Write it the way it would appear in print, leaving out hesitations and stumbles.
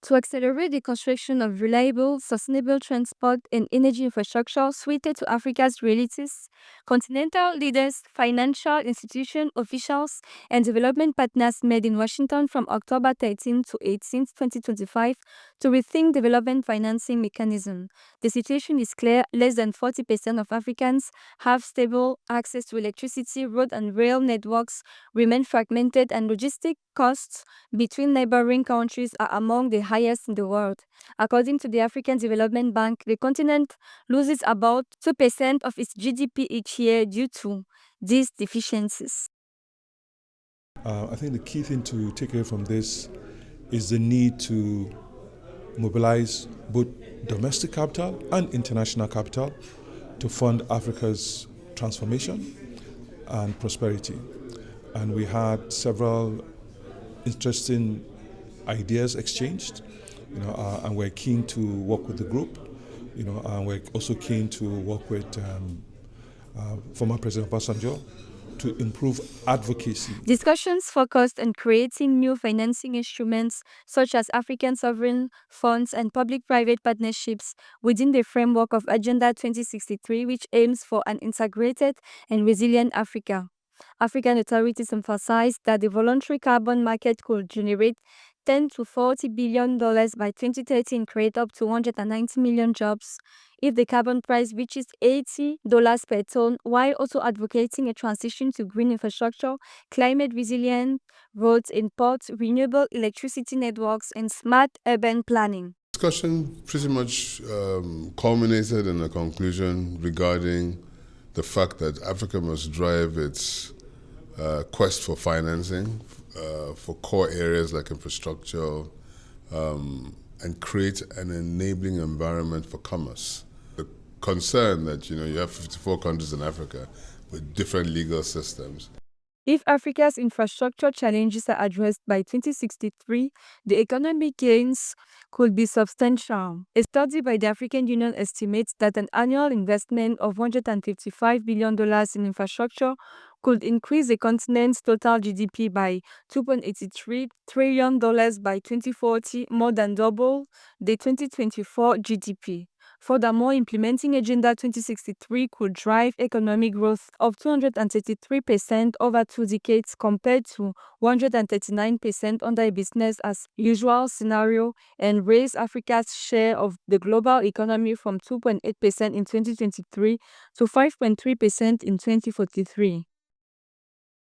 To accelerate the construction of reliable, sustainable transport and energy infrastructure suited to Africa's realities, continental leaders, financial institutions, officials, and development partners met in Washington from October 13 to 18, 2025 to rethink development financing mechanism. The situation is clear: less than 40% of Africans have stable access to electricity, road and rail networks remain fragmented, and logistic costs between neighboring countries are among the highest in the world. According to the African Development Bank, the continent loses about 2% of its GDP each year due to these deficiencies. I think the key thing to take away from this is the need to mobilize both domestic capital and international capital to fund Africa's transformation and prosperity. And we had several interesting ideas exchanged, and we're keen to work with the group, and we're also keen to work with former President Obasanjo to improve advocacy. Discussions focused on creating new financing instruments such as African sovereign funds and public-private partnerships within the framework of Agenda 2063, which aims for an integrated and resilient Africa. African authorities emphasized that the voluntary carbon market could generate $10 to $40 billion by 2030 and create up to 190 million jobs if the carbon price reaches $80 per ton, while also advocating a transition to green infrastructure, climate-resilient roads and ports, renewable electricity networks, and smart urban planning. Discussion pretty much culminated in a conclusion regarding the fact that Africa must drive its quest for financing for core areas like infrastructure and create an enabling environment for commerce. The concern that you have 54 countries in Africa with different legal systems. If Africa's infrastructure challenges are addressed by 2063, the economic gains could be substantial. A study by the African Union estimates that an annual investment of $155 billion in infrastructure could increase the continent's total GDP by $2.83 trillion by 2040, more than double the 2024 GDP. Furthermore, implementing Agenda 2063 could drive economic growth of 233% over 2 decades compared to 139% under a business as usual scenario, and raise Africa's share of the global economy from 2.8% in 2023 to 5.3% in 2043.